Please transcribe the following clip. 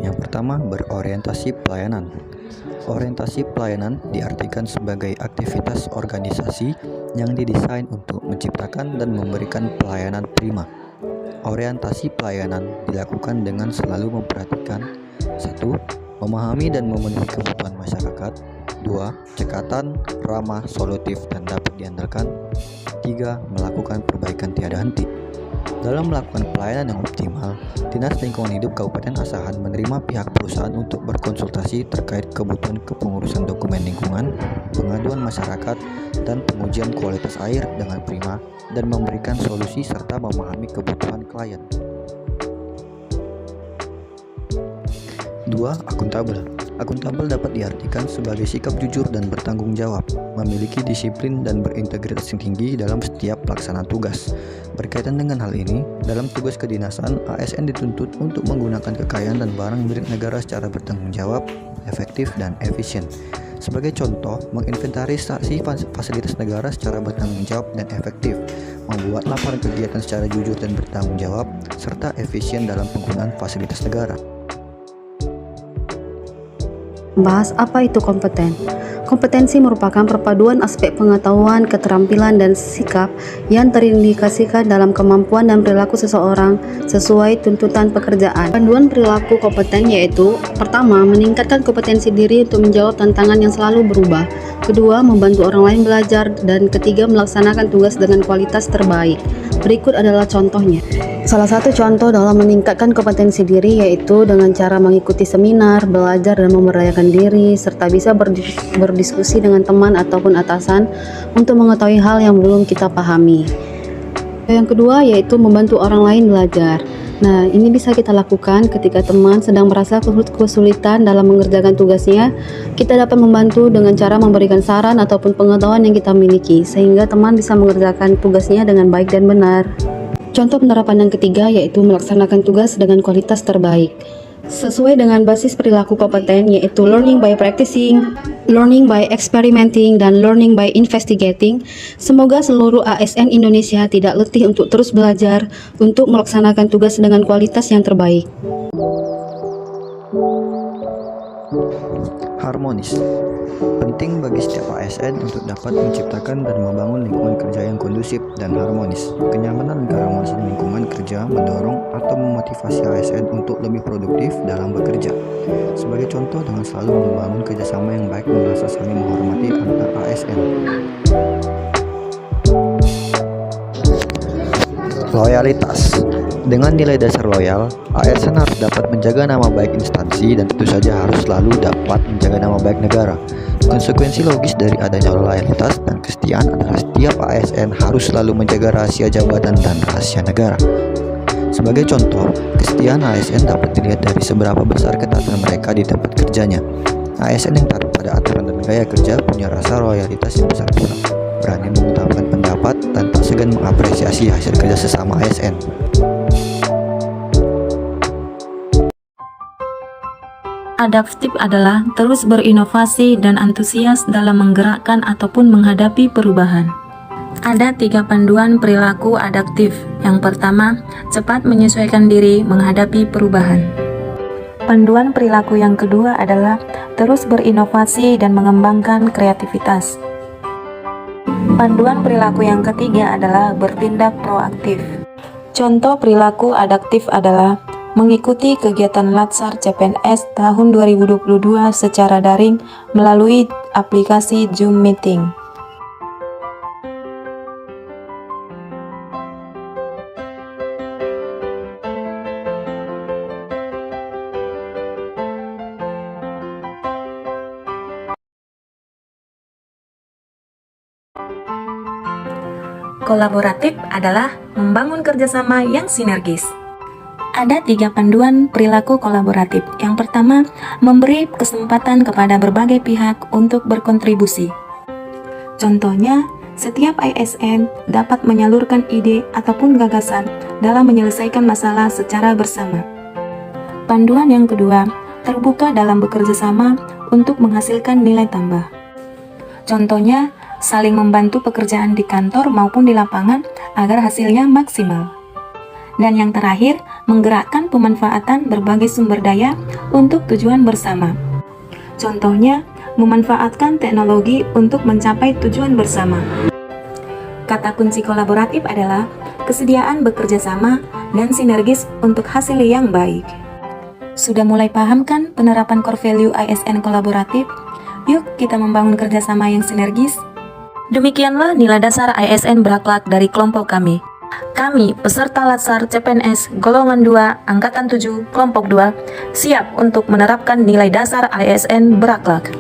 Yang pertama, berorientasi pelayanan. Orientasi pelayanan diartikan sebagai aktivitas organisasi yang didesain untuk menciptakan dan memberikan pelayanan prima. Orientasi pelayanan dilakukan dengan selalu memperhatikan 1. Memahami dan memenuhi kebutuhan masyarakat. 2. Cekatan, ramah, solutif, dan dapat diandalkan. 3. Melakukan perbaikan tiada henti. Dalam melakukan pelayanan yang optimal, Dinas Lingkungan Hidup Kabupaten Asahan menerima pihak perusahaan untuk berkonsultasi terkait kebutuhan kepengurusan dokumen lingkungan, pengaduan masyarakat, dan pengujian kualitas air dengan prima dan memberikan solusi serta memahami kebutuhan klien. 2. Akuntabel. Akuntabel dapat diartikan sebagai sikap jujur dan bertanggung jawab, memiliki disiplin dan berintegritas yang tinggi dalam setiap pelaksanaan tugas. Berkaitan dengan hal ini, dalam tugas kedinasan, ASN dituntut untuk menggunakan kekayaan dan barang milik negara secara bertanggung jawab, efektif, dan efisien. Sebagai contoh, menginventarisasi fasilitas negara secara bertanggung jawab dan efektif, membuat laporan kegiatan secara jujur dan bertanggung jawab, serta efisien dalam penggunaan fasilitas negara. Bahas apa itu kompeten. Kompetensi merupakan perpaduan aspek pengetahuan, keterampilan, dan sikap yang terindikasikan dalam kemampuan dan perilaku seseorang sesuai tuntutan pekerjaan. Panduan perilaku kompeten yaitu: pertama, meningkatkan kompetensi diri untuk menjawab tantangan yang selalu berubah. Kedua, membantu orang lain belajar. Dan ketiga, melaksanakan tugas dengan kualitas terbaik. Berikut adalah contohnya. Salah satu contoh dalam meningkatkan kompetensi diri yaitu dengan cara mengikuti seminar, belajar dan memberdayakan diri, serta bisa berdiskusi dengan teman ataupun atasan untuk mengetahui hal yang belum kita pahami. Yang kedua yaitu membantu orang lain belajar. Nah, ini bisa kita lakukan ketika teman sedang merasa kesulitan dalam mengerjakan tugasnya. Kita dapat membantu dengan cara memberikan saran ataupun pengetahuan yang kita miliki, sehingga teman bisa mengerjakan tugasnya dengan baik dan benar. Contoh penerapan yang ketiga yaitu melaksanakan tugas dengan kualitas terbaik. Sesuai dengan basis perilaku kompeten yaitu learning by practicing, learning by experimenting, dan learning by investigating. Semoga seluruh ASN Indonesia tidak letih untuk terus belajar untuk melaksanakan tugas dengan kualitas yang terbaik. Harmonis. Penting bagi setiap ASN untuk dapat menciptakan dan membangun lingkungan kerja yang kondusif dan harmonis. Kenyamanan dan keharmonisan lingkungan kerja mendorong atau memotivasi ASN untuk lebih produktif dalam bekerja. Sebagai contoh, dengan selalu membangun kerjasama yang baik dan rasa saling menghormati antar ASN. Loyalitas. Dengan nilai dasar loyal, ASN harus dapat menjaga nama baik instansi dan tentu saja harus selalu dapat menjaga nama baik negara. Konsekuensi logis dari adanya loyalitas dan kesetiaan adalah setiap ASN harus selalu menjaga rahasia jabatan dan rahasia negara. Sebagai contoh, kesetiaan ASN dapat dilihat dari seberapa besar ketatan mereka di tempat kerjanya. ASN yang taat pada aturan dan gaya kerja punya rasa loyalitas yang besar pula, berani mengutarakan pendapat dan tak segan mengapresiasi hasil kerja sesama ASN. Adaptif adalah terus berinovasi dan antusias dalam menggerakkan ataupun menghadapi perubahan. Ada 3 panduan perilaku adaptif. Yang pertama, cepat menyesuaikan diri menghadapi perubahan. Panduan perilaku yang kedua adalah terus berinovasi dan mengembangkan kreativitas. Panduan perilaku yang ketiga adalah bertindak proaktif. Contoh perilaku adaptif adalah mengikuti kegiatan Latsar CPNS tahun 2022 secara daring melalui aplikasi Zoom Meeting. Kolaboratif adalah membangun kerjasama yang sinergis. Ada 3 panduan perilaku kolaboratif. Yang pertama, memberi kesempatan kepada berbagai pihak untuk berkontribusi. Contohnya, setiap ASN dapat menyalurkan ide ataupun gagasan dalam menyelesaikan masalah secara bersama. Panduan yang kedua, terbuka dalam bekerja sama untuk menghasilkan nilai tambah. Contohnya, saling membantu pekerjaan di kantor maupun di lapangan agar hasilnya maksimal. Dan yang terakhir, menggerakkan pemanfaatan berbagai sumber daya untuk tujuan bersama. Contohnya, memanfaatkan teknologi untuk mencapai tujuan bersama. Kata kunci kolaboratif adalah kesediaan bekerja sama dan sinergis untuk hasil yang baik. Sudah mulai paham kan penerapan core value ASN kolaboratif? Yuk kita membangun kerjasama yang sinergis. Demikianlah nilai dasar ASN berakhlak dari kelompok kami. Kami, peserta Latsar CPNS Golongan 2, Angkatan 7, Kelompok 2, siap untuk menerapkan nilai dasar ASN berakhlak.